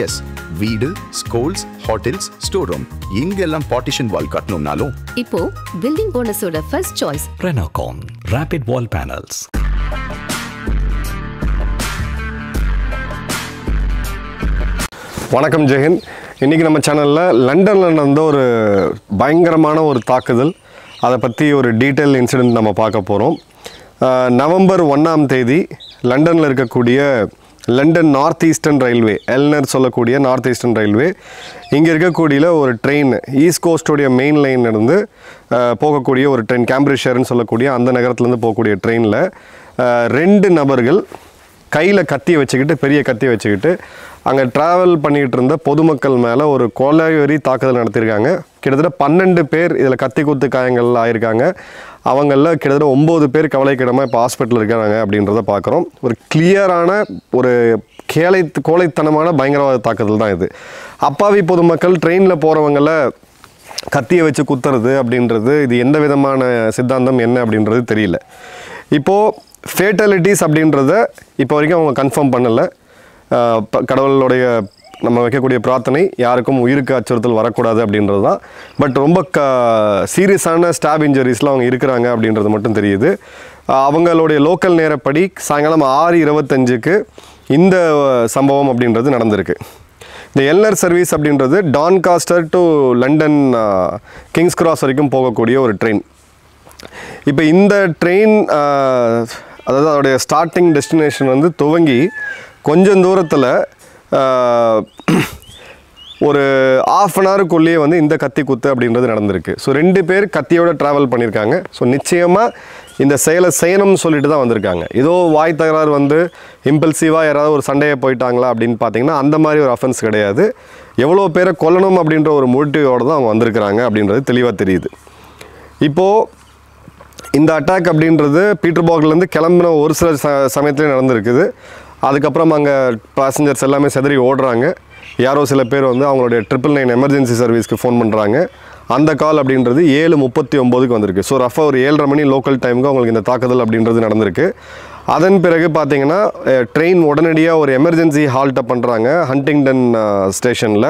S, வீடு, schools, hotels, store room இங்கெல்லாம் partition wall கட்டணும்னாலும் இப்போ பில்டிங் ஓனர்ஸோட first choice Renocon Rapid Wall Panels. வணக்கம் ஜெயஹிந்த். இன்றைக்கி நம்ம சேனலில் லண்டனில் நடந்த ஒரு பயங்கரமான ஒரு தாக்குதல், அதை பற்றி ஒரு டீட்டெயில் இன்சிடெண்ட் நம்ம பார்க்க போகிறோம். நவம்பர் 1ஆம் தேதி லண்டனில் இருக்கக்கூடிய London north eastern railway, Elgar சொல்லக்கூடிய நார்த் ஈஸ்டர்ன் ரயில்வே, இங்கே இருக்கக்கூடிய ஒரு ட்ரெயின் ஈஸ்ட் கோஸ்டோடைய மெயின் லைன்லேருந்து போகக்கூடிய ஒரு ட்ரெயின், கேம்பிரிட்ஜ்ஷயர்னு சொல்லக்கூடிய அந்த நகரத்துலேருந்து போகக்கூடிய ட்ரெயினில் 2 நபர்கள் கையில் கத்தியை வச்சுக்கிட்டு, பெரிய கத்தியை வச்சுக்கிட்டு அங்கே ட்ராவல் பண்ணிகிட்டு இருந்த பொதுமக்கள் மேலே ஒரு கொலைவெறி தாக்குதல் நடத்தியிருக்காங்க. கிட்டத்தட்ட 12 பேர் இதில் கத்தி குத்து காயங்கள் ஆகியிருக்காங்க. அவங்களில் கிட்டத்தட்ட 9 பேர் கவலைக்கிடமாக இப்போ ஹாஸ்பிட்டலில் இருக்கிறாங்க அப்படின்றத பார்க்குறோம். ஒரு கிளியரான ஒரு கோழைத்தனமான பயங்கரவாத தாக்குதல் தான் இது. அப்பாவி பொதுமக்கள் ட்ரெயினில் போகிறவங்கள கத்தியை வச்சு குத்துறது அப்படின்றது, இது எந்த விதமான சித்தாந்தம் என்ன அப்படின்றது தெரியல. இப்போது ஃபேட்டாலிட்டிஸ் அப்படின்றத இப்போ வரைக்கும் அவங்க கன்ஃபார்ம் பண்ணலை. கடவுளுடைய நம்ம வைக்கக்கூடிய பிரார்த்தனை யாருக்கும் உயிருக்கு அச்சுறுத்தல் வரக்கூடாது அப்படின்றது தான். பட் ரொம்ப சீரியஸான ஸ்டாப் இன்ஜுரிஸில் அவங்க இருக்கிறாங்க அப்படின்றது மட்டும் தெரியுது. அவங்களுடைய லோக்கல் நேரப்படி சாயங்காலம் 6:25க்கு இந்த சம்பவம் அப்படின்றது நடந்திருக்கு. இந்த எல்னர் சர்வீஸ் அப்படின்றது Doncaster to London Kings cross வரைக்கும் போகக்கூடிய ஒரு ட்ரெயின். இப்போ இந்த ட்ரெயின் அதாவது அதோடைய ஸ்டார்டிங் டெஸ்டினேஷன் வந்து துவங்கி கொஞ்சம் தூரத்தில் ஒரு ½ அன் ஹவருக்குள்ளேயே வந்து இந்த கத்தி குத்து அப்படின்றது நடந்திருக்கு. ஸோ 2 பேர் கத்தியோடு ட்ராவல் பண்ணியிருக்காங்க. ஸோ நிச்சயமாக இந்த செயலை செய்யணும்னு சொல்லிட்டு தான் வந்திருக்காங்க. ஏதோ வாய் தகராறு வந்து இம்பல்சிவாக யாராவது ஒரு சண்டையை போயிட்டாங்களா அப்படின்னு பார்த்தீங்கன்னா அந்த மாதிரி ஒரு அஃபென்ஸ் கிடையாது. எவ்வளோ பேரை கொல்லணும் அப்படின்ற ஒரு மோட்டிவோடு தான் அவங்க வந்திருக்கிறாங்க அப்படின்றது தெளிவாக தெரியுது. இப்போது இந்த அட்டாக் அப்படின்றது பீட்டர்பார்க்லேருந்து கிளம்பின ஒரு சில சமயத்துலேயே நடந்திருக்குது. அதுக்கப்புறம் அங்கே பேசஞ்சர்ஸ் எல்லாமே செதறி ஓடுறாங்க. யாரோ சில பேர் வந்து அவங்களுடைய 999 எமர்ஜென்சி சர்வீஸ்க்கு ஃபோன் பண்ணுறாங்க. அந்த கால் அப்படின்றது 7:39க்கு வந்திருக்கு. ஸோ ரஃபாக ஒரு 7:30 மணி லோக்கல் டைமுக்கு அவங்களுக்கு இந்த தாக்குதல் அப்படின்றது நடந்திருக்கு. அதன் பிறகு பார்த்தீங்கன்னா ட்ரெயின் உடனடியாக ஒரு எமர்ஜென்சி ஹால்ட்டை பண்ணுறாங்க ஹண்டிங்டன் ஸ்டேஷனில்.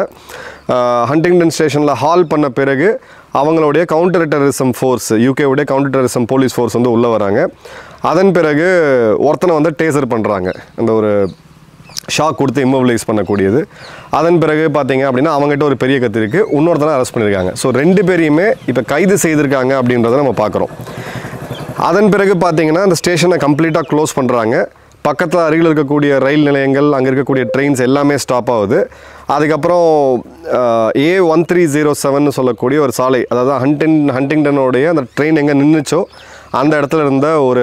ஹண்டிங்டன் ஸ்டேஷனில் ஹால் பண்ண பிறகு அவங்களுடைய கவுண்டர் டெரரிசம் ஃபோர்ஸ், யூகேவுடைய கவுண்டர் டெரரிசம் போலீஸ் ஃபோர்ஸ் வந்து உள்ளே வராங்க. அதன் பிறகு ஒருத்தனை வந்து டேசர் பண்ணுறாங்க, அந்த ஒரு ஷாக் கொடுத்து இம்மோபிலைஸ் பண்ணக்கூடியது. அதன் பிறகு பார்த்தீங்க அப்படின்னா அவங்ககிட்ட ஒரு பெரிய கத்தி இருக்குது, இன்னொருத்தனை அரெஸ்ட் பண்ணியிருக்காங்க. ஸோ 2 பேரையுமே இப்போ கைது செய்திருக்காங்க அப்படின்றத நம்ம பார்க்குறோம். அதன் பிறகு பார்த்தீங்கன்னா அந்த ஸ்டேஷனை கம்ப்ளீட்டாக க்ளோஸ் பண்ணுறாங்க. பக்கத்தில் அருகில் இருக்கக்கூடிய ரயில் நிலையங்கள், அங்கே இருக்கக்கூடிய ட்ரெயின்ஸ் எல்லாமே ஸ்டாப் ஆகுது. அதுக்கப்புறம் A1307 சொல்லக்கூடிய ஒரு சாலை, அதாவது ஹண்டிங்டனோடைய அந்த ட்ரெயின் எங்கே நின்றுச்சோ அந்த இடத்துல இருந்த ஒரு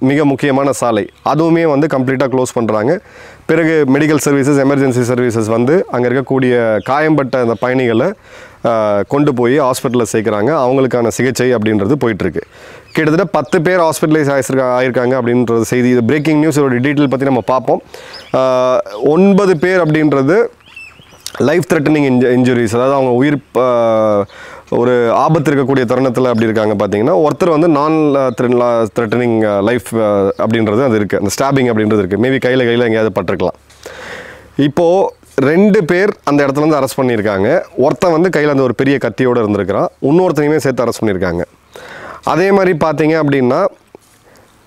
மிக முக்கியமான சாலை, அதுவுமே வந்து கம்ப்ளீட்டாக க்ளோஸ் பண்ணுறாங்க. பிறகு மெடிக்கல் சர்வீசஸ், எமர்ஜென்சி சர்வீசஸ் வந்து அங்கே இருக்கக்கூடிய காயம்பட்ட அந்த பயணிகளை கொண்டு போய் ஹாஸ்பிட்டலில் சேர்க்குறாங்க. அவங்களுக்கான சிகிச்சை அப்படின்றது போயிட்டுருக்கு. கிட்டத்தட்ட 10 பேர் ஹாஸ்பிட்டலைஸ் ஆகியிருக்காங்க அப்படின்றது செய்தி. இது பிரேக்கிங் நியூஸ். இதோட டீட்டெயில் பற்றி நம்ம பார்ப்போம். 9 பேர் அப்படின்றது லைஃப் த்ரெட்டனிங் இன்ஜுரிஸ், அதாவது அவங்க உயிர் ஒரு ஆபத்து இருக்கக்கூடிய தருணத்தில் அப்படி இருக்காங்க. பார்த்தீங்கன்னா ஒருத்தர் வந்து நான் த்ரெட்டனிங் லைஃப் அப்படின்றது அது இருக்குது, அந்த ஸ்டாபிங் அப்படின்றது இருக்குது. மேபி கையில் எங்கேயாவது பட்டிருக்கலாம். இப்போது 2 பேர் அந்த இடத்துலேருந்து அரெஸ்ட் பண்ணியிருக்காங்க. ஒருத்தன் வந்து கையில் அந்த ஒரு பெரிய கத்தியோடு இருந்திருக்கிறான். இன்னொருத்தனையுமே சேர்த்து அரெஸ்ட் பண்ணியிருக்காங்க. அதே மாதிரி பார்த்தீங்க அப்படின்னா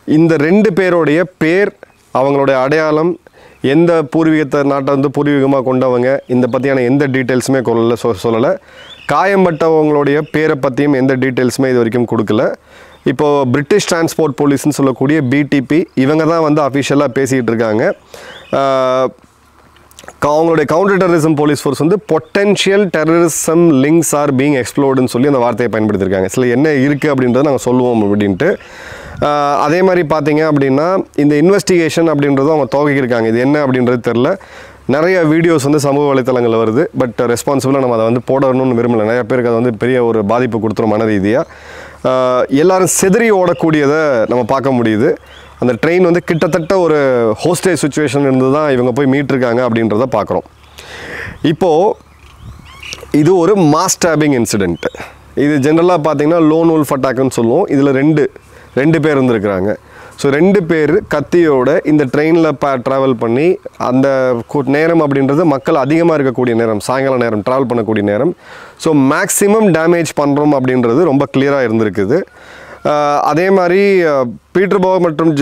இந்த 2 பேருடைய பேர், அவங்களுடைய அடையாளம், எந்த பூர்வீகத்தை நாட்டை வந்து பூர்வீகமாக கொண்டவங்க, இந்த பற்றியான எந்த டீட்டெயில்ஸுமே சொல்லலை. காயம்பட்டவங்களுடைய பேரை பற்றியும் எந்த டீட்டெயில்ஸுமே இது வரைக்கும் கொடுக்கல. இப்போது பிரிட்டிஷ் டிரான்ஸ்போர்ட் போலீஸ்னு சொல்லக்கூடிய BTP இவங்க தான் வந்து அஃபிஷியலாக பேசிக்கிட்டு இருக்காங்க. அவங்களுடைய கவுண்டர் டெரரிசம் போலீஸ் ஃபோர்ஸ் வந்து potential terrorism links are being எக்ஸ்ப்ளோர்டுன்னு சொல்லி அந்த வார்த்தையை பயன்படுத்தியிருக்காங்க. சில என்ன இருக்குது அப்படின்றத நாங்கள் சொல்லுவோம் அப்படின்ட்டு. அதே மாதிரி பார்த்தீங்க அப்படின்னா இந்த இன்வெஸ்டிகேஷன் அப்படின்றதும் அவங்க துவக்கியிருக்காங்க. இது என்ன அப்படின்றது தெரில. நிறைய வீடியோஸ் வந்து சமூக வலைத்தளங்களில் வருது. பட் ரெஸ்பான்சிபிளாக நம்ம அதை வந்து போடணும்னு விரும்பலை. நிறைய பேருக்கு அது வந்து பெரிய ஒரு பாதிப்பு கொடுத்துரும் மன ரீதியாக. எல்லோரும் செதறி ஓடக்கூடியதை நம்ம பார்க்க முடியுது. அந்த ட்ரெயின் வந்து கிட்டத்தட்ட ஒரு ஹோஸ்டேஜ் சுச்சுவேஷன் இருந்து தான் இவங்க போய் மீட்டிருக்காங்க அப்படின்றத பார்க்குறோம். இப்போது இது ஒரு மாஸ் ஸ்டாபிங் இன்சிடெண்ட். இது ஜென்ரலாக பார்த்தீங்கன்னா லோன் வுல்ஃப் அட்டாக்னு சொல்லுவோம். இதில் ரெண்டு பேர் இருந்திருக்கிறாங்க. ஸோ 2 பேர் கத்தியோட இந்த ட்ரெயினில் ட்ராவல் பண்ணி அந்த நேரம் அப்படின்றது மக்கள் அதிகமாக இருக்கக்கூடிய நேரம், சாயங்கால நேரம் ட்ராவல் பண்ணக்கூடிய நேரம். ஸோ மேக்ஸிமம் டேமேஜ் பண்ணுறோம் அப்படின்றது ரொம்ப கிளியராக இருந்திருக்குது. அதே மாதிரி பீட்டர்பர்க் மற்றும்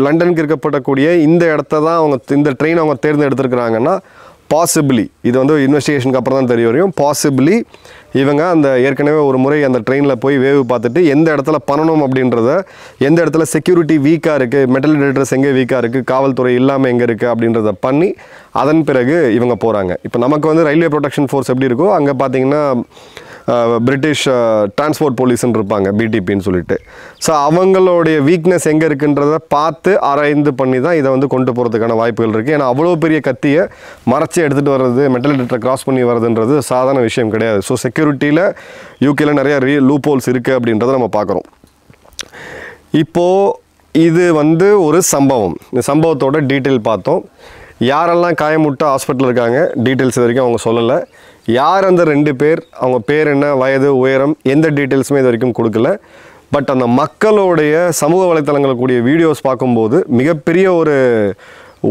லண்டனுக்கு இருக்கப்படக்கூடிய இந்த இடத்த தான் இந்த ட்ரெயின் அவங்க தேர்ந்தெடுத்துருக்கிறாங்கன்னா பாசிபிளி, இது வந்து இன்வெஸ்டிகேஷனுக்கு அப்புறம் தான் தெரிய வரையும், பாசிபிளி இவங்க அந்த ஏற்கனவே ஒரு முறை அந்த ட்ரெயினில் போய் வேவு பார்த்துட்டு எந்த இடத்துல பண்ணணும் அப்படின்றத, எந்த இடத்துல செக்யூரிட்டி வீக்காக இருக்குது, மெட்டல் டிடெக்டர்ஸ் எங்கே வீக்காக இருக்குது, காவல்துறை இல்லாமல் எங்கே இருக்குது அப்படின்றத பண்ணி அதன் பிறகு இவங்க போகிறாங்க. இப்போ நமக்கு வந்து ரயில்வே ப்ரொடெக்ஷன் ஃபோர்ஸ் எப்படி இருக்கோ அங்கே பார்த்தீங்கன்னா பிரிட்டிஷ் டிரான்ஸ்போர்ட் போலீஸ்ன்னு இருப்பாங்க, பிடிபின்னு சொல்லிட்டு. ஸோ அவங்களுடைய வீக்னஸ் எங்கே இருக்குன்றதை பார்த்து ஆராய்ந்து பண்ணி தான் இதை வந்து கொண்டு போகிறதுக்கான வாய்ப்புகள் இருக்குது. ஏன்னா அவ்வளோ பெரிய கத்தியை மறைச்சி எடுத்துகிட்டு வர்றது, மெட்டல் டிடெக்டரை கிராஸ் பண்ணி வர்றதுன்றது சாதாரண விஷயம் கிடையாது. ஸோ செக்யூரிட்டியில் யூகேல நிறையா லூப் ஹோல்ஸ் இருக்குது அப்படின்றத நம்ம பார்க்குறோம். இப்போது இது வந்து ஒரு சம்பவம். இந்த சம்பவத்தோட டீட்டெயில் பார்த்தோம். யாரெல்லாம் காயமுட்டு ஹாஸ்பிட்டலில் இருக்காங்க டீட்டெயில்ஸ் இது வரைக்கும் அவங்க சொல்லலை. யார் அந்த 2 பேர், அவங்க பேர் என்ன, வயது, உயரம், எந்த டீட்டெயில்ஸுமே இது வரைக்கும் கொடுக்கல. பட் அந்த மக்களுடைய சமூக வலைத்தளங்களில் கூடிய வீடியோஸ் பார்க்கும்போது மிகப்பெரிய ஒரு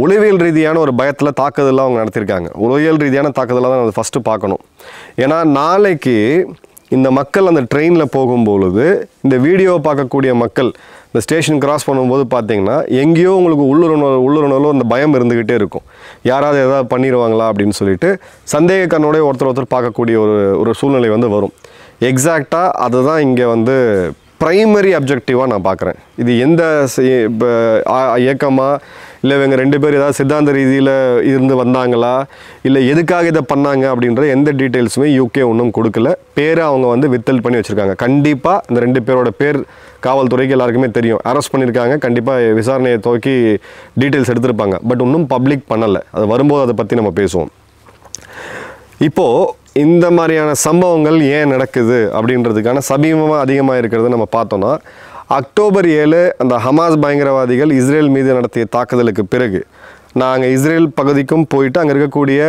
உளவியல் ரீதியான ஒரு பயத்தில் தாக்குதலாக அவங்க நடத்தியிருக்காங்க. உளவியல் ரீதியான தாக்குதலாக தான் அதை ஃபஸ்ட்டு பார்க்கணும். ஏன்னா நாளைக்கு இந்த மக்கள் அந்த ட்ரெயினில் போகும்பொழுது இந்த வீடியோவை பார்க்கக்கூடிய மக்கள் இந்த ஸ்டேஷன் கிராஸ் பண்ணும்போது பார்த்தீங்கன்னா எங்கேயோ உங்களுக்கு உள்ளுணர்வு அந்த பயம் இருந்துக்கிட்டே இருக்கும். யாராவது எதாவது பண்ணிடுவாங்களா அப்படின்னு சொல்லிட்டு சந்தேக கண்ணோடய ஒருத்தர் பார்க்கக்கூடிய ஒரு சூழ்நிலை வந்து வரும். எக்ஸாக்டாக அதுதான் இங்கே வந்து ப்ரைமரி அப்ஜெக்டிவாக நான் பார்க்குறேன். இது எந்த இயக்கமாக, இல்லை இவங்க 2 பேர் ஏதாவது சித்தாந்த ரீதியில் இருந்து வந்தாங்களா, இல்லை எதுக்காக இதை பண்ணாங்க அப்படின்ற எந்த டீட்டெயில்ஸுமே யூகே ஒன்றும் கொடுக்கல. பேரை அவங்க வந்து வித்தல் பண்ணி வச்சுருக்காங்க. கண்டிப்பாக இந்த 2 பேரோட பேர் காவல்துறைக்கு எல்லாருக்குமே தெரியும். அரெஸ்ட் பண்ணியிருக்காங்க, கண்டிப்பாக விசாரணையை துவக்கி டீட்டெயில்ஸ் எடுத்திருப்பாங்க. பட் இன்னும் பப்ளிக் பண்ணலை. அது வரும்போது அதை பற்றி நம்ம பேசுவோம். இப்போது இந்த மாதிரியான சம்பவங்கள் ஏன் நடக்குது அப்படின்றதுக்கான சமீபமாக அதிகமாக இருக்கிறத நம்ம பார்த்தோன்னா, அக்டோபர் 7 அந்த ஹமாஸ் பயங்கரவாதிகள் இஸ்ரேல் மீது நடத்திய தாக்குதலுக்கு பிறகு நாங்கள் இஸ்ரேல் பகுதிக்கும் போயிட்டு அங்கே இருக்கக்கூடிய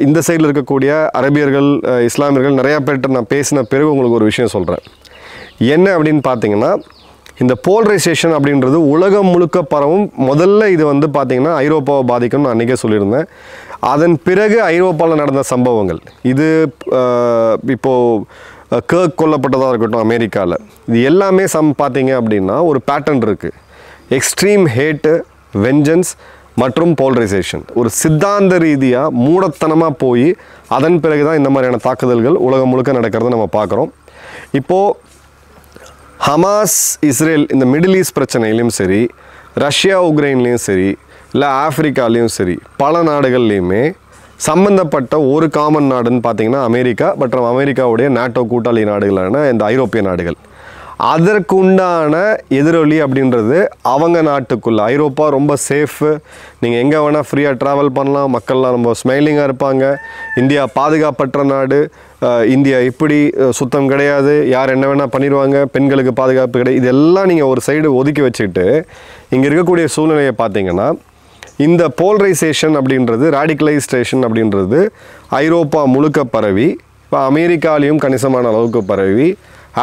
இந்த சைடில் இருக்கக்கூடிய அரபியர்கள், இஸ்லாமியர்கள் நிறையா பேர்கிட்ட நான் பேசின பிறகு உங்களுக்கு ஒரு விஷயம் சொல்கிறேன். என்ன அப்படின்னு பார்த்தீங்கன்னா, இந்த போலரைசேஷன் அப்படின்றது உலகம் முழுக்க பரவும். முதல்ல இது வந்து பார்த்திங்கன்னா ஐரோப்பாவை பாதிக்கும்னு நான் அன்றைக்கே சொல்லியிருந்தேன். அதன் பிறகு ஐரோப்பாவில் நடந்த சம்பவங்கள், இது இப்போது கர்க் கொல்லப்பட்டதாக இருக்கட்டும் அமெரிக்காவில், இது எல்லாமே பார்த்தீங்க அப்படின்னா ஒரு பேட்டர்ன் இருக்குது. எக்ஸ்ட்ரீம் ஹேட்டு, வெஞ்சன்ஸ் மற்றும் போலரைசேஷன். ஒரு சித்தாந்த ரீதியாக மூடத்தனமாக போய் அதன் பிறகு தான் இந்த மாதிரியான தாக்குதல்கள் உலகம் முழுக்க நடக்கிறத நம்ம பார்க்குறோம். இப்போது ஹமாஸ் இஸ்ரேல் இந்த மிடில் ஈஸ்ட் பிரச்சனையிலையும் சரி, ரஷ்யா உக்ரைன்லேயும் சரி, இல்லை ஆஃப்ரிக்காலேயும் சரி, பல நாடுகள்லேயுமே சம்மந்தப்பட்ட ஒரு காமன் நாடுன்னு பார்த்திங்கன்னா அமெரிக்கா மற்றும் அமெரிக்காவுடைய நாட்டோ கூட்டாளி நாடுகளான இந்த ஐரோப்பிய நாடுகள். அதற்குண்டான எதிரொலி அப்படின்றது அவங்க நாட்டுக்குள்ளே. ஐரோப்பா ரொம்ப சேஃபு, நீங்கள் எங்கே வேணால் ஃப்ரீயாக ட்ராவல் பண்ணலாம், மக்கள்லாம் ரொம்ப ஸ்மைலிங்காக இருப்பாங்க. இந்தியா பாதுகாப்பற்ற நாடு, இந்தியா இப்படி சுத்தம் கிடையாது, யார் என்ன வேணால் பண்ணிடுவாங்க, பெண்களுக்கு பாதுகாப்பு கிடையாது. இதெல்லாம் நீங்கள் ஒரு சைடு ஒதுக்கி வச்சுக்கிட்டு இங்கே இருக்கக்கூடிய சூழ்நிலையை பார்த்தீங்கன்னா, இந்த போலரைசேஷன் அப்படின்றது, ராடிக்கலைசேஷன் அப்படின்றது ஐரோப்பா முழுக்க பரவி, இப்போ அமெரிக்காலேயும் கணிசமான அளவுக்கு பரவி,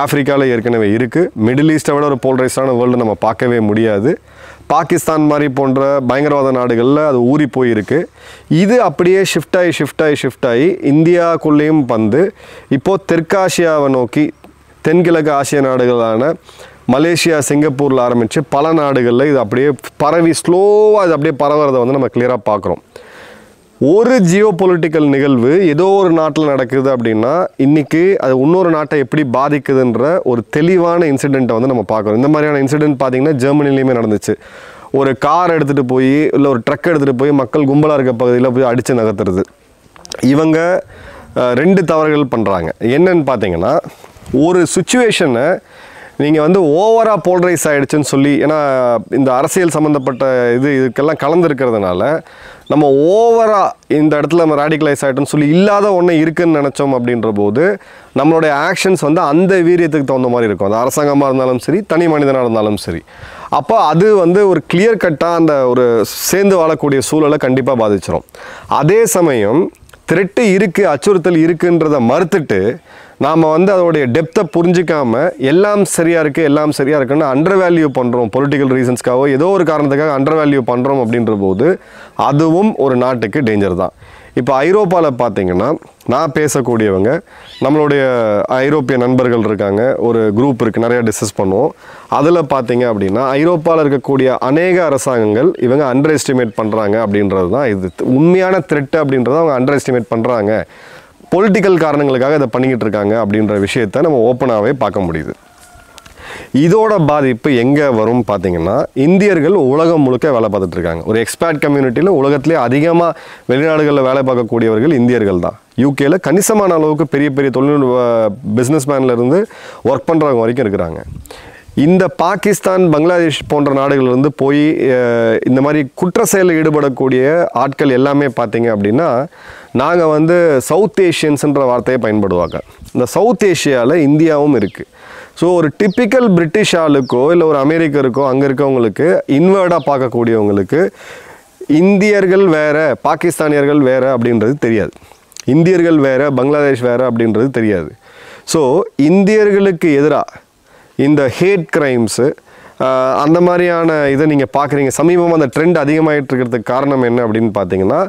ஆஃப்ரிக்காவில் ஏற்கனவே இருக்குது. மிடில் ஈஸ்ட்டை விட ஒரு போலரைஸ்டான வேர்ல்டு நம்ம பார்க்கவே முடியாது. பாகிஸ்தான் மாதிரி போன்ற பயங்கரவாத நாடுகளில் அது ஊறி போயிருக்கு. இது அப்படியே ஷிஃப்ட் ஆகி இந்தியாவுக்குள்ளேயும் வந்து இப்போது தெற்காசியாவை நோக்கி, தென்கிழக்கு ஆசிய நாடுகளான மலேசியா, சிங்கப்பூரில் ஆரம்பித்து பல நாடுகளில் இது அப்படியே பரவி ஸ்லோவாக இது அப்படியே பரவுறதை வந்து நம்ம கிளியராக பார்க்குறோம். ஒரு ஜியோ பொலிட்டிக்கல் நிகழ்வு ஏதோ ஒரு நாட்டில் நடக்குது அப்படின்னா இன்றைக்கி அது இன்னொரு நாட்டை எப்படி பாதிக்குதுன்ற ஒரு தெளிவான இன்சிடெண்ட்டை வந்து நம்ம பார்க்குறோம். இந்த மாதிரியான இன்சிடெண்ட் பார்த்திங்கன்னா ஜெர்மனிலையுமே நடந்துச்சு. ஒரு கார் எடுத்துகிட்டு போய், இல்லை ஒரு ட்ரக் எடுத்துகிட்டு போய் மக்கள் கும்பலாக இருக்க பகுதியில் போய் அடித்து நகர்த்துறது. இவங்க 2 தவறுகள் பண்ணுறாங்க. என்னன்னு பார்த்தீங்கன்னா, ஒரு சுச்சுவேஷனை நீங்கள் வந்து ஓவராக போலரைஸ் ஆகிடுச்சுன்னு சொல்லி, ஏன்னா இந்த அரசியல் சம்மந்தப்பட்ட இதுக்கெல்லாம் கலந்துருக்கிறதுனால நம்ம ஓவராக இந்த இடத்துல நம்ம ராடிக்கலைஸ் ஆகிட்டோன்னு சொல்லி இல்லாத ஒன்று இருக்குதுன்னு நினச்சோம். அப்படின்ற போது நம்மளுடைய ஆக்ஷன்ஸ் வந்து அந்த வீரியத்துக்கு தகுந்த மாதிரி இருக்கும். அது அரசாங்கமாக இருந்தாலும் சரி, தனி மனிதனாக இருந்தாலும் சரி. அப்போ அது வந்து ஒரு கிளியர் கட்டாக அந்த ஒரு சேர்ந்து வாழக்கூடிய சூழலை கண்டிப்பாக பாதிச்சிடும். அதே சமயம் த்ரெட்டு இருக்குது, அச்சுறுத்தல் இருக்குன்றதை மறுத்துட்டு நாம் வந்து அதோடைய டெப்த்தை புரிஞ்சிக்காமல் எல்லாம் சரியாக இருக்குது எல்லாம் சரியாக இருக்குன்னு அண்டர் வேல்யூ பண்ணுறோம், பொலிட்டிக்கல் ரீசன்ஸ்க்காகவோ ஏதோ ஒரு காரணத்துக்காக அண்டர் வேல்யூ பண்ணுறோம் அப்படின்ற போது அதுவும் ஒரு நாட்டுக்கு டேஞ்சர் தான். இப்போ ஐரோப்பாவில் பார்த்தீங்கன்னா நான் பேசக்கூடியவங்க, நம்மளுடைய ஐரோப்பிய நண்பர்கள் இருக்காங்க, ஒரு குரூப் இருக்குது, நிறையா டிஸ்கஸ் பண்ணுவோம். அதில் பார்த்தீங்க அப்படின்னா ஐரோப்பாவில் இருக்கக்கூடிய அநேக அரசாங்கங்கள் இவங்க அண்டர் எஸ்டிமேட் பண்ணுறாங்க அப்படின்றது தான் இது உண்மையான த்ரெட் அப்படின்றத அவங்க அண்டர் எஸ்டிமேட் பண்ணுறாங்க, பொலிட்டிக்கல் காரணங்களுக்காக இதை பண்ணிக்கிட்டு இருக்காங்க அப்படின்ற விஷயத்தை நம்ம ஓப்பனாகவே பார்க்க முடியுது. இதோட பாதிப்பு எங்கே வரும் பார்த்தீங்கன்னா, இந்தியர்கள் உலகம் முழுக்க வேலை பார்த்துட்டு இருக்காங்க. ஒரு எக்ஸ்பேட் கம்யூனிட்டியில் உலகத்திலே அதிகமாக வெளிநாடுகளில் வேலை பார்க்கக்கூடியவர்கள் இந்தியர்கள் தான். யூகேல கணிசமான அளவுக்கு பெரிய பெரிய தொழில்நுட்ப பிஸ்னஸ்மேன்லேருந்து ஒர்க் பண்ணுறவங்க வரைக்கும் இருக்கிறாங்க. இந்த பாகிஸ்தான், பங்களாதேஷ் போன்ற நாடுகளிலிருந்து போய் இந்த மாதிரி குற்ற செயலில் ஈடுபடக்கூடிய ஆட்கள் எல்லாமே பார்த்தீங்க அப்படின்னா, நாங்கள் வந்து சவுத் ஏஷியன்ஸுன்ற வார்த்தையை பயன்படுவாங்க. இந்த சவுத் ஏஷியாவில் இந்தியாவும் இருக்குது. ஸோ ஒரு டிப்பிக்கல் பிரிட்டிஷ் ஆளுக்கோ இல்லை ஒரு அமெரிக்கருக்கோ அங்கே இருக்கவங்களுக்கு இன்வேர்டாக பார்க்கக்கூடியவங்களுக்கு இந்தியர்கள் வேறு, பாகிஸ்தானியர்கள் வேறு அப்படின்றது தெரியாது. இந்தியர்கள் வேறு, பங்களாதேஷ் வேறு அப்படின்றது தெரியாது. ஸோ இந்தியர்களுக்கு எதிராக இந்த ஹேட் கிரைம்ஸு அந்த மாதிரியான இதை நீங்கள் பார்க்குறீங்க. சமீபமாக அந்த ட்ரெண்ட் அதிகமாகிட்டு இருக்கிறதுக்கு காரணம் என்ன அப்படின்னு பார்த்தீங்கன்னா,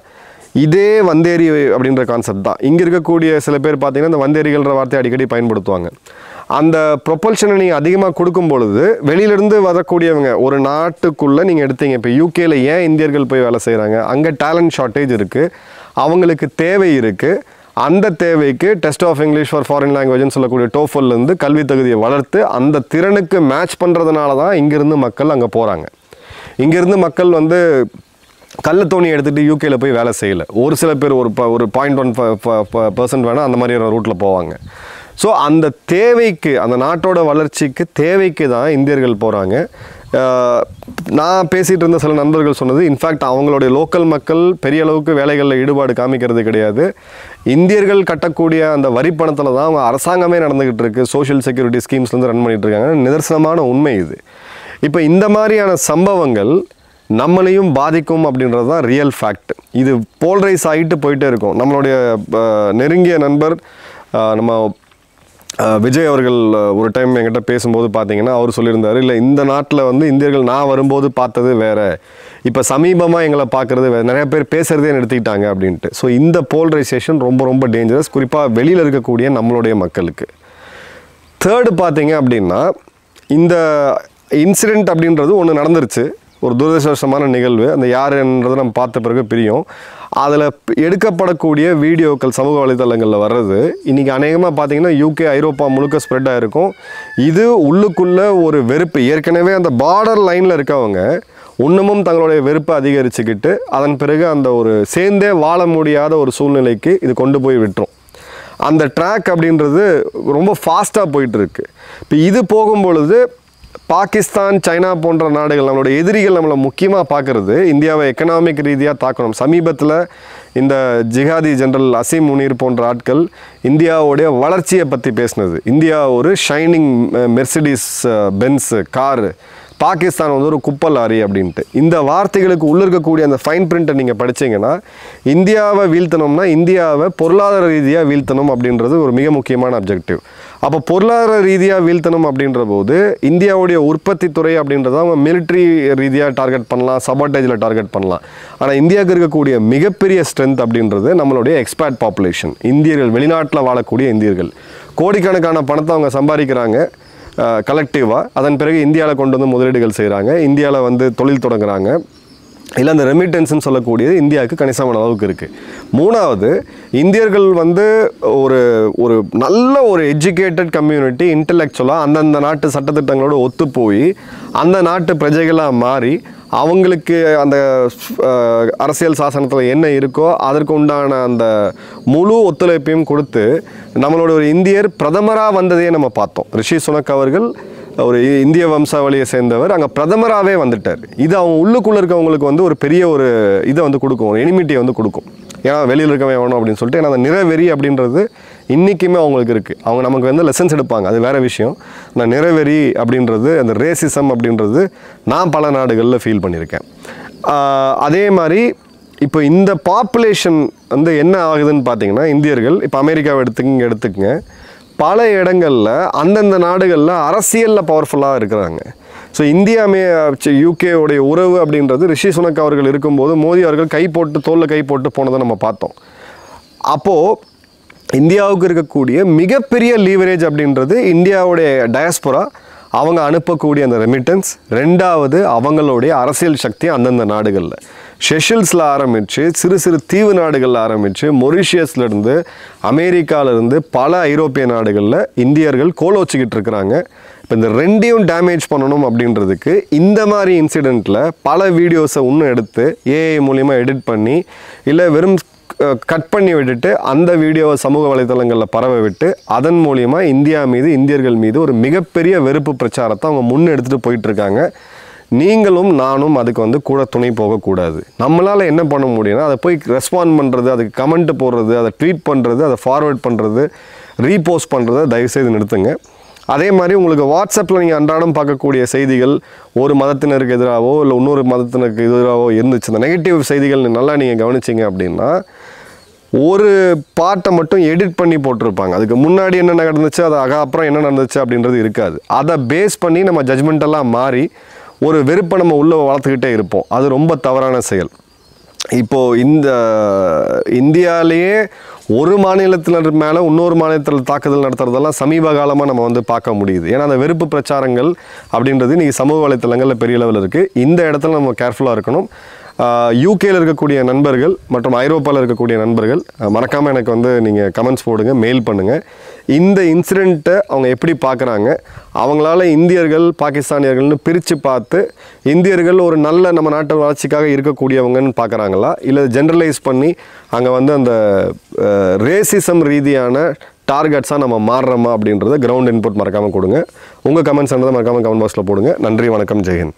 இதே வந்தேரி அப்படின்ற கான்செப்ட் தான். இங்கே இருக்கக்கூடிய சில பேர் பார்த்தீங்கன்னா இந்த வந்தேரிகள்ன்ற வார்த்தையை அடிக்கடி பயன்படுத்துவாங்க. அந்த ப்ரொபல்ஷனை நீங்கள் அதிகமாக கொடுக்கும் பொழுது வெளியிலேருந்து வரக்கூடியவங்க ஒரு நாட்டுக்குள்ளே நீங்கள் எடுத்தீங்க. இப்போ யூகேல ஏன் இந்தியர்கள் போய் வேலை செய்கிறாங்க? அங்கே டேலண்ட் ஷார்ட்டேஜ் இருக்குது, அவங்களுக்கு தேவை இருக்குது. அந்த தேவைக்கு test of English for foreign லாங்குவேஜ்னு சொல்லக்கூடிய டோஃபல்லேருந்து கல்வி தகுதியை வளர்த்து அந்த திறனுக்கு மேட்ச் பண்ணுறதுனால தான் இங்கேருந்து மக்கள் அங்கே போகிறாங்க. இங்கேருந்து மக்கள் வந்து கள்ளத்தோணி எடுத்துகிட்டு யூகேல போய் வேலை செய்யலை. ஒரு சில பேர் ஒரு 0.1% வேணால் அந்த மாதிரி ரூட்டில் போவாங்க. ஸோ அந்த தேவைக்கு, அந்த நாட்டோட வளர்ச்சிக்கு தேவைக்கு தான் இந்தியர்கள் போகிறாங்க. நான் பேசிகிட்டு இருந்த சில நண்பர்கள் சொன்னது, இன்ஃபேக்ட் அவங்களுடைய லோக்கல் மக்கள் பெரிய அளவுக்கு வேலைகளில் ஈடுபாடு காமிக்கிறது கிடையாது. இந்தியர்கள் கட்டக்கூடிய அந்த வரி பணத்தில் தான் அவங்க அரசாங்கமே நடந்துக்கிட்டு இருக்குது, சோஷியல் செக்யூரிட்டி ஸ்கீம்ஸ்லேருந்து ரன் பண்ணிகிட்டு இருக்காங்க. நிதர்சனமான உண்மை இது. இப்போ இந்த மாதிரியான சம்பவங்கள் நம்மளையும் பாதிக்கும் அப்படின்றது தான் ரியல் ஃபேக்ட். இது போல்ரைஸ் ஆகிட்டு போயிட்டே இருக்கும். நம்மளுடைய நெருங்கிய நண்பர் நம்ம விஜய் அவர்கள் ஒரு டைம் என்கிட்ட பேசும்போது பார்த்தீங்கன்னா அவர் சொல்லியிருந்தார், இல்லை இந்த நாட்டில் வந்து இந்தியர்கள் நான் வரும்போது பார்த்தது வேறு, இப்போ சமீபமாக எங்களை பார்க்குறது வேறு, நிறைய பேர் பேசுகிறதே நிறுத்திக்கிட்டாங்க அப்படின்ட்டு. ஸோ இந்த போல்ரைசேஷன் ரொம்ப ரொம்ப டேஞ்சரஸ், குறிப்பாக வெளியில் இருக்கக்கூடிய நம்மளுடைய மக்களுக்கு. தேர்டு பார்த்தீங்க அப்படின்னா, இந்த இன்சிடெண்ட் அப்படின்றது ஒன்று நடந்துருச்சு, ஒரு துரதிர்ஷ்டவசமான நிகழ்வு. அந்த யாருன்றது நம்ம பார்த்த பிறகு பிரியும். அதில் எடுக்கப்படக்கூடிய வீடியோக்கள் சமூக வலைதளங்களில் வர்றது இன்றைக்கி அநேகமாக பார்த்திங்கன்னா யூகே, ஐரோப்பா முழுக்க ஸ்ப்ரெட் ஆகிருக்கும். இது உள்ளுக்குள்ளே ஒரு வெறுப்பு, ஏற்கனவே அந்த பார்டர் லைனில் இருக்கவங்க இன்னமும் தங்களுடைய வெறுப்பை அதிகரிச்சுக்கிட்டு அதன் பிறகு அந்த ஒரு சேர்ந்தே வாழ முடியாத ஒரு சூழ்நிலைக்கு இது கொண்டு போய் விட்டுரும். அந்த ட்ராக் அப்படின்றது ரொம்ப ஃபாஸ்ட்டாக போயிட்டுருக்கு. இப்போ இது போகும்பொழுது பாகிஸ்தான், சைனா போன்ற நாடுகள், நம்மளுடைய எதிரிகள் நம்மளை முக்கியமாக பார்க்குறது இந்தியாவை எக்கனாமிக் ரீதியாக தாக்கணும். சமீபத்தில் இந்த ஜிஹாதி ஜெனரல் அசீம் முனீர் போன்ற ஆட்கள் இந்தியாவுடைய வளர்ச்சியை பற்றி பேசினது. இந்தியா ஒரு shining Mercedes Benz car, Pakistan வந்து ஒரு குப்பை லாரி அப்படின்ட்டு. இந்த வார்த்தைகளுக்கு உள்ள இருக்கக்கூடிய அந்த ஃபைன் பிரிண்ட்டை நீங்கள் படித்தீங்கன்னா, இந்தியாவை வீழ்த்தணும்னா இந்தியாவை பொருளாதார ரீதியாக வீழ்த்தணும் அப்படின்றது ஒரு மிக முக்கியமான அப்ஜெக்டிவ். அப்போ பொருளாதார ரீதியாக வீழ்த்தணும் அப்படின்ற போது இந்தியாவுடைய உற்பத்தி துறை அப்படின்றத அவங்க மிலிட்ரி ரீதியாக டார்கெட் பண்ணலாம், சபாட்டேஜில் டார்கெட் பண்ணலாம். ஆனால் இந்தியாவுக்கு இருக்கக்கூடிய மிகப்பெரிய ஸ்ட்ரென்த் அப்படின்றது நம்மளுடைய எக்ஸ்பேட் பாப்புலேஷன், இந்தியர்கள், வெளிநாட்டில் வாழக்கூடிய இந்தியர்கள். கோடிக்கணக்கான பணத்தை அவங்க சம்பாதிக்கிறாங்க கலெக்டிவாக. அதன் பிறகு இந்தியாவில் கொண்டு வந்து முதலீடுகள் செய்கிறாங்க, இந்தியாவில் வந்து தொழில் தொடங்குறாங்க. இல்லை அந்த ரெமிட்டன்ஸ்ன்னு சொல்லக்கூடியது இந்தியாவுக்கு கணிசமான அளவுக்கு இருக்குது. மூணாவது, இந்தியர்கள் வந்து ஒரு ஒரு நல்ல ஒரு எஜுகேட்டட் கம்யூனிட்டி, இன்டலெக்சுவலாக அந்தந்த நாட்டு சட்டத்திட்டங்களோடு ஒத்து போய் அந்த நாட்டு பிரஜைகளாக மாறி அவங்களுக்கு அந்த அரசியல் சாசனத்தில் என்ன இருக்கோ அதற்கு உண்டான அந்த முழு ஒத்துழைப்பையும் கொடுத்து நம்மளோட ஒரு இந்தியர் பிரதமராக வந்ததையே நம்ம பார்த்தோம். ரிஷி சுனக் அவர்கள் ஒரு இந்திய வம்சாவளியை சேர்ந்தவர், அங்கே பிரதமராகவே வந்துட்டார். இது அவங்க உள்ளுக்குள்ளே இருக்கவங்களுக்கு வந்து ஒரு பெரிய ஒரு இதை வந்து கொடுக்கும், ஒரு எனிமிட்டியை வந்து கொடுக்கும். ஏன்னா வெளியில் இருக்கவே வேணும் அப்படின்னு சொல்லிட்டு. ஏன்னா அந்த நிறவெறி அப்படின்றது இன்றைக்குமே அவங்களுக்கு இருக்குது. அவங்க நமக்கு வந்து லெசன்ஸ் எடுப்பாங்க, அது வேறு விஷயம். ஆனால் நிறவெறி அப்படின்றது, அந்த ரேசிசம் அப்படின்றது நான் பல நாடுகளில் ஃபீல் பண்ணியிருக்கேன். அதே மாதிரி இப்போ இந்த பாப்புலேஷன் வந்து என்ன ஆகுதுன்னு பார்த்தீங்கன்னா, இந்தியர்கள் இப்போ அமெரிக்காவை எடுத்துக்கங்க, பல இடங்களில் அந்தந்த நாடுகளில் அரசியலில் பவர்ஃபுல்லாக இருக்கிறாங்க. ஸோ இந்தியாமே யூகேவுடைய உறவு அப்படின்றது ரிஷி சுனக் அவர்கள் இருக்கும்போது மோடி அவர்கள் தோளில் கை போட்டு போனதை நம்ம பார்த்தோம். அப்போது இந்தியாவுக்கு இருக்கக்கூடிய மிகப்பெரிய லீவரேஜ் அப்படின்றது இந்தியாவுடைய டயஸ்போரா, அவங்க அனுப்பக்கூடிய அந்த ரெமிட்டன்ஸ். ரெண்டாவது அவங்களுடைய அரசியல் சக்தி அந்தந்த நாடுகளில் ஷெஷல்ஸில் ஆரம்பித்து சிறு சிறு தீவு நாடுகளில் ஆரம்பித்து மொரிஷியஸ்லேருந்து அமெரிக்காவிலேருந்து பல ஐரோப்பிய நாடுகளில் இந்தியர்கள் கோலோச்சிக்கிட்டு இருக்கிறாங்க. இப்போ இந்த ரெண்டையும் டேமேஜ் பண்ணணும் அப்படின்றதுக்கு இந்த மாதிரி இன்சிடெண்ட்டில் பல வீடியோஸை இன்னும் எடுத்து ஏஐ மூலிமா எடிட் பண்ணி இல்லை வெறும் கட் பண்ணி விட்டுட்டு அந்த வீடியோவை சமூக வலைத்தளங்களில் பரவ விட்டு அதன் மூலிமா இந்தியா மீது இந்தியர்கள் மீது ஒரு மிகப்பெரிய வெறுப்பு பிரச்சாரத்தை அவங்க முன்னெடுத்துட்டு போயிட்டுருக்காங்க. நீங்களும் நானும் அதுக்கு கூட துணை போகக்கூடாது. நம்மளால் என்ன பண்ண முடியும்னா அதை போய் ரெஸ்பாண்ட் பண்ணுறது, அதுக்கு கமெண்ட் போடுறது, அதை ட்வீட் பண்ணுறது, அதை ஃபார்வேர்ட் பண்ணுறது, ரீபோஸ்ட் பண்ணுறதை தயவுசெய்து நிறுத்துங்க. அதே மாதிரி உங்களுக்கு வாட்ஸ்அப்பில் நீங்கள் அன்றாடம் பார்க்கக்கூடிய செய்திகள் ஒரு மதத்தினருக்கு எதிராகவோ இல்லை இன்னொரு மதத்தினருக்கு எதிராகவோ இருந்துச்சு, இந்த நெகட்டிவ் செய்திகள் நல்லா நீங்கள் கவனிச்சிங்க அப்படின்னா ஒரு பார்ட்டை மட்டும் எடிட் பண்ணி போட்டிருப்பாங்க. அதுக்கு முன்னாடி என்ன நடந்துச்சு, அது அப்புறம் என்ன நடந்துச்சு அப்படின்றது இருக்காது. அதை பேஸ் பண்ணி நம்ம ஜட்ஜ்மெண்டெல்லாம் மாறி ஒரு வெறுப்பை நம்ம உள்ளே வளர்த்துக்கிட்டே இருப்போம். அது ரொம்ப தவறான செயல். இப்போது இந்த இந்தியாவிலேயே ஒரு மாநிலத்தினர் மேலே இன்னொரு மாநிலத்தில் தாக்குதல் நடத்துறதெல்லாம் சமீப காலமாக நம்ம பார்க்க முடியுது. ஏன்னா அந்த வெறுப்பு பிரச்சாரங்கள் அப்படின்றது இன்றைக்கி சமூக வலைத்தளங்களில் பெரிய லெவலில் இருக்குது. இந்த இடத்துல நம்ம கேர்ஃபுல்லாக இருக்கணும். யூகேயில் இருக்கக்கூடிய நண்பர்கள் மற்றும் ஐரோப்பாவில் இருக்கக்கூடிய நண்பர்கள் மறக்காமல் எனக்கு நீங்கள் கமெண்ட்ஸ் போடுங்க, மெயில் பண்ணுங்கள். இந்த இன்சிடெண்ட்டை அவங்க எப்படி பார்க்குறாங்க, அவங்களால இந்தியர்கள் பாகிஸ்தானியர்கள்னு பிரித்து பார்த்து இந்தியர்கள் ஒரு நல்ல நம்ம நாட்டு வளர்ச்சிக்காக இருக்கக்கூடியவங்கன்னு பார்க்குறாங்களா, இல்லை ஜென்ரலைஸ் பண்ணி அங்கே அந்த ரேசிசம் ரீதியான டார்கெட்ஸாக நம்ம மாறுறோமா அப்படின்றத கிரவுண்ட் இன்புட் மறக்காமல் கொடுங்க. உங்கள் கமெண்ட்ஸ் மறக்காமல் கமெண்ட் பாக்ஸில் போடுங்க. நன்றி, வணக்கம், ஜெய்ஹிந்த்.